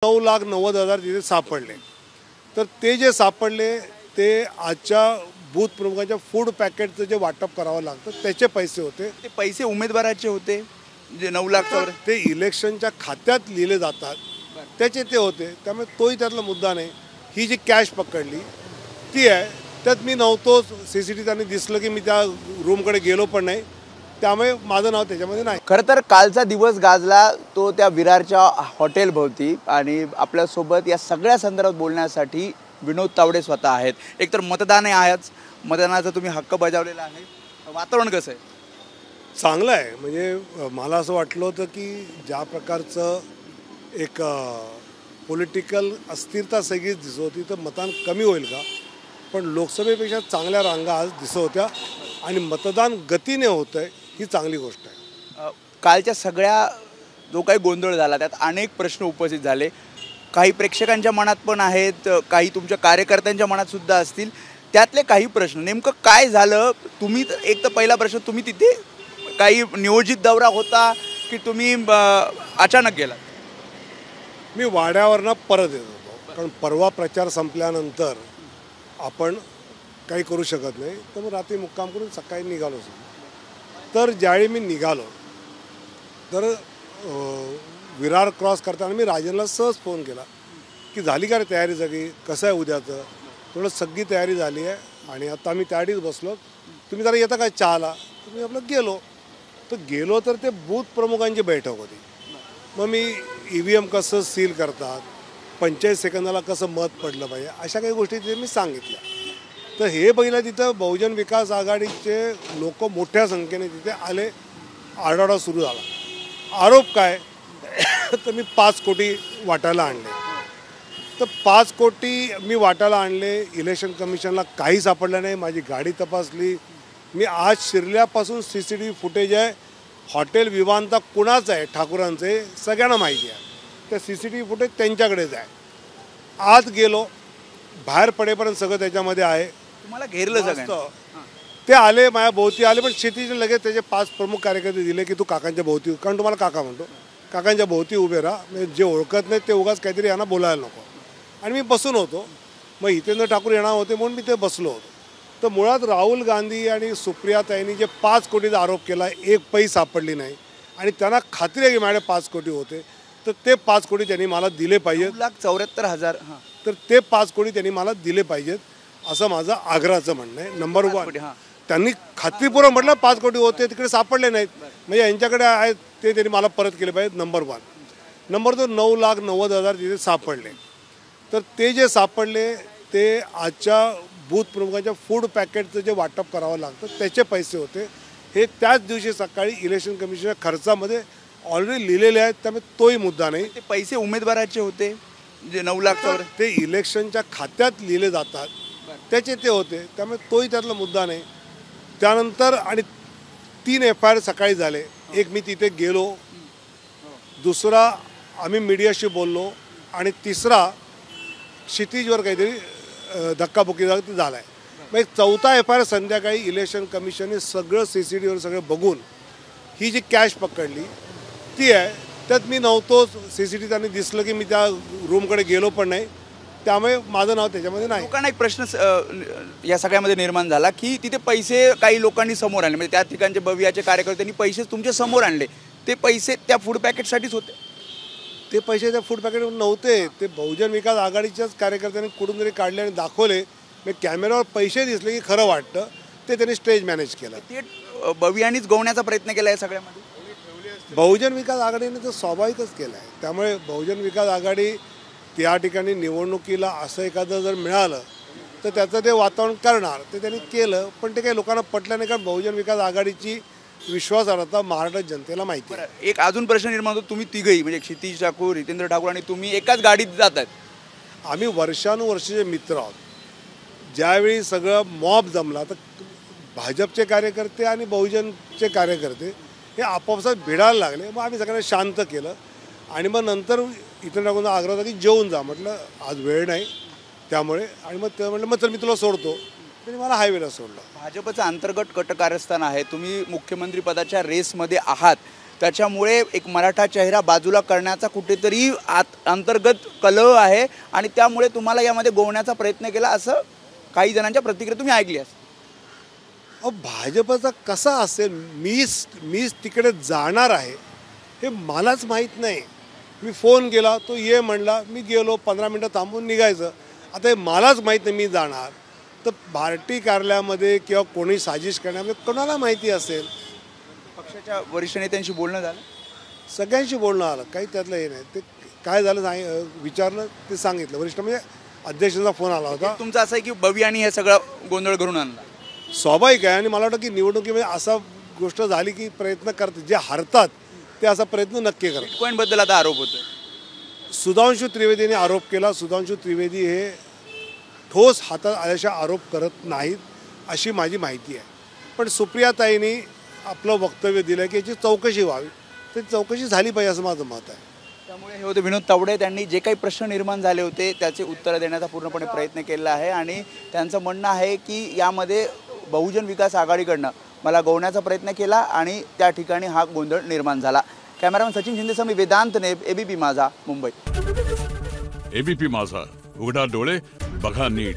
9,90,000 तिथे सापडले। तर ते जे सापडले ते आजच्या बूथ प्रमुखांच्या फूड पॅकेटचं जे वाटप करावं लागतं त्याचे पैसे होते। ते पैसे उमेदवाराचे होते जे 9 लाख ते इलेक्शनच्या खात्यात लिहिले जातात त्याचे ते होते, त्यामुळे तोही त्यातला मुद्दा नाही। ही जी कॅश पकडली ती आहे, त्यात मी नव्हतो, सीसीटीव्ही त्यांनी दिसलं की मी त्या रूमकडे गेलो पण नाही, त्यामुळे माझं नाव त्याच्यामध्ये नाही। खरं तर कालचा दिवस गाजला तो त्या विरारच्या हॉटेल भोवती आणि आपल्यासोबत या सगळ्या संदर्भात बोलण्यासाठी विनोद तावडे स्वतः आहेत। एकतर मतदान आहेच, मतदानाचा तुम्ही हक्क बजावलेला आहे, वातावरण कसं आहे? चांगलं आहे। म्हणजे मला असं वाटलं होतं की ज्या प्रकारचं एक पॉलिटिकल अस्थिरता सगळीच दिसत होती तर मतदान कमी होईल का, पण लोकसभेपेक्षा चांगल्या रांगा आज दिसत होत्या आणि मतदान गतीने होतं आहे, ही चांगली गोष्ट आहे। कालच्या सगळ्या जो काही गोंधळ झाला त्यात अनेक प्रश्न उपस्थित झाले, काही प्रेक्षकांच्या मनात पण आहेत, काही तुमच्या कार्यकर्त्यांच्या मनात सुद्धा असतील। त्यातले काही प्रश्न नेमकं काय झालं? तुम्ही एक तर पहिला प्रश्न, तुम्ही तिथे काही नियोजित दौरा होता की तुम्ही अचानक गेला? मी वाड्यावरनं परत येत होतो, कारण परवा प्रचार संपल्यानंतर आपण काही करू शकत नाही, तर मग रात्री मुक्काम करून सकाळी निघालो। तर ज्यावेळी मी निघालो तर विरार क्रॉस करताना मी राजनला सहज फोन केला की झाली का रे तयारी सगळी, कसं आहे उद्याचं? थोडं सगळी तयारी झाली आहे आणि आता आम्ही त्याआधीच बसलो, तुम्ही जरा येता काय चहाला? तर मी आपलं गेलो तर ते बूथ प्रमुखांची बैठक होती। मग मी EVM कसं सील करतात, 45 सेकंदाला कसं मत पडलं पाहिजे, अशा काही गोष्टी तिथे मी सांगितल्या। तर हे बघितलं तिथं बहुजन विकास आघाडीचे लोक मोठ्या संख्येने तिथे आले, आरडाओरडा सुरू झाला। आरोप काय तर मी 5 कोटी वाटायला आणले। तर 5 कोटी मी वाटायला आणले, इलेक्शन कमिशनला काही सापडलं नाही। माझी गाडी तपासली, मी आज शिरल्यापासून CCTV फुटेज आहे, हॉटेल विमानता कुणाचं आहे, ठाकूरांचे, सगळ्यांना माहिती आहे, त्या CCTV फुटेज त्यांच्याकडेच आहे। आत गेलो, बाहेर पडेपर्यंत सगळं त्याच्यामध्ये आहे। तुम्हाला घेरलं सगळं? ते आले, माझ्या भोवती आले, पण क्षितिजने लगेच त्याचे 5 प्रमुख कार्यकर्ते दिले की तू काकांच्या भोवती, कारण तुम्हाला काका म्हणतो, काकांच्या भोवती उभे राहा, म्हणजे जे ओळखत नाही ते उगाच काहीतरी यांना बोलायला नको। आणि मी बसून होतो, मग हितेंद्र ठाकूर येणार होते म्हणून मी ते बसलो होतो। तर मुळात राहुल गांधी आणि सुप्रियाताईंनी जे 5 कोटीचा आरोप केला, एक पैसे सापडली नाही आणि त्यांना खात्री आहे की माझ्याकडे 5 कोटी होते, तर ते 5 कोटी त्यांनी मला दिले पाहिजेत। 9,74,000 तर ते 5 कोटी त्यांनी मला दिले पाहिजेत असं माझं आग्रहाचं म्हणणं आहे। नंबर 1, त्यांनी खात्रीपूर्वक म्हटलं 5 कोटी होते, तिकडे सापडले नाहीत, म्हणजे यांच्याकडे आहेत ते त्यांनी मला परत केले पाहिजेत, नंबर 1। नंबर 2, 9,90,000 तिथे सापडले। तर ते जे सापडले ते आजच्या बूथ प्रमुखांच्या फूड पॅकेटचं जे वाटप करावं लागतं त्याचे पैसे होते। हे त्याच दिवशी सकाळी इलेक्शन कमिशनच्या खर्चामध्ये ऑलरेडी लिहिलेले आहेत, त्यामुळे तोही मुद्दा नाही। ते पैसे उमेदवाराचे होते जे 9 लाख ते इलेक्शनच्या खात्यात लिहिले जातात त्याचे ते होते, त्यामुळे तोही त्यातला मुद्दा नाही। त्यानंतर आणि 3 FIR सकाळी झाले, एक मी तिथे गेलो, दुसरा आम्ही मीडियाशी बोललो आणि तिसरा क्षितिजवर काहीतरी धक्काबुक्की झाला आहे। मग 4था FIR संध्याकाळी इलेक्शन कमिशनने सगळं CCTVवर सगळं बघून ही जी कॅश पकडली ती आहे, त्यात मी नव्हतो, CCTV त्यांनी दिसलं की मी त्या रूमकडे गेलो पण नाही, त्यामुळे माझं नाव त्याच्यामध्ये नाही। लोकांना एक प्रश्न या सगळ्यामध्ये निर्माण झाला की तिथे पैसे काही लोकांनी समोर आणले, म्हणजे त्या ठिकाणचे भवियाचे कार्यकर्त्यांनी पैसे तुमच्या समोर आणले, ते पैसे त्या फूड पॅकेटसाठीच होते? ते पैसे त्या फूड पॅकेटवर नव्हते, ते बहुजन विकास आघाडीच्याच कार्यकर्त्यांनी कुठून तरी काढले आणि दाखवले, मग कॅमेऱ्यावर पैसे दिसले की खरं वाटतं, ते त्यांनी स्टेज मॅनेज केलं। ते भवियांनीच गवण्याचा प्रयत्न केला आहे सगळ्यामध्ये? बहुजन विकास आघाडीने तर स्वाभाविकच केलं आहे, त्यामुळे बहुजन विकास आघाडी त्या ठिकाणी निवडणुकीला असं एखादं जर मिळालं तर त्याचं ते वातावरण करणार, ते त्यांनी केलं, पण ते काही लोकांना पटलं नाही, कारण बहुजन विकास आघाडीची विश्वासार्हता महाराष्ट्र जनतेला माहिती आहे। एक अजून प्रश्न निर्माण होतो, तुम्ही तिघही म्हणजे क्षितिज ठाकूर, हितेंद्र ठाकूर आणि तुम्ही एकाच गाडीत जातात, आम्ही वर्षानुवर्षीचे मित्र आहोत। ज्यावेळी सगळं मॉब जमला तर भाजपचे कार्यकर्ते आणि बहुजनचे कार्यकर्ते हे आपापसात भिडायला लागले, मग आम्ही सगळ्यांना शांत केलं आणि मग नंतर इथं टाकून आग्रह होता की जेवून जा, म्हटलं आज वेळ नाही त्यामुळे, आणि मग ते म्हटलं मग चल मी तुला सोडतो, त्यांनी मला हायवेला सोडलं। भाजपचं अंतर्गत कट कारस्थान आहे, तुम्ही मुख्यमंत्री पदाच्या रेसमध्ये आहात, त्याच्यामुळे एक मराठा चेहरा बाजूला करण्याचा कुठेतरी अंतर्गत कलह आहे आणि त्यामुळे तुम्हाला यामध्ये गोवण्याचा प्रयत्न केला असं काही जणांच्या प्रतिक्रिया तुम्ही ऐकली असेल. भाजपचा कसा असेल, मीच तिकडे जाणार आहे हे मलाच माहीत नाही. मी फोन केला, तो ये म्हणला, मी गेलो, 15 मिनटं थांबून निघायचं. आता हे मलाच माहीत नाही मी जाणार, तर पार्टी कार्यालयामध्ये किंवा कोणी साजिश करण्यामध्ये कोणाला माहिती असेल. पक्षाच्या वरिष्ठ नेत्यांशी बोलणं झालं, सगळ्यांशी बोलणं आलं, काही त्यातलं हे नाही. ते काय झालं विचारलं, ते सांगितलं. वरिष्ठ म्हणजे अध्यक्षांचा फोन आला होता. तुमचं असं आहे की भव्यानी हे सगळं गोंधळ घडून आणला. स्वाभाविक आहे. आणि मला वाटतं की निवडणुकीमध्ये असा गोष्ट झाली की प्रयत्न करते, जे हरतात ते असा प्रयत्न नक्की करतात. बिटकॉईनबद्दल आता आरोप होतोय. सुधांशु त्रिवेदीने आरोप केला. सुधांशु त्रिवेदी हे ठोस हातात आल्याशा आरोप करत नाहीत अशी माझी माहिती आहे. पण सुप्रियाताईंनी आपलं वक्तव्य दिलं की याची चौकशी व्हावी, तर चौकशी झाली पाहिजे असं माझं मत आहे. त्यामुळे हे होते विनोद तावडे. त्यांनी जे काही प्रश्न निर्माण झाले होते त्याचे उत्तरं देण्याचा पूर्णपणे प्रयत्न केला आहे आणि त्यांचं म्हणणं आहे की यामध्ये बहुजन विकास आघाडीकडनं मला गोवण्याचा प्रयत्न केला आणि त्या ठिकाणी हा गोंधळ निर्माण झाला. कॅमेरामॅन सचिन शिंदेसह मी वेदांत नेब, एबीपी माझा, मुंबई. एबीपी माझा, उघडा डोळे बघा नीट.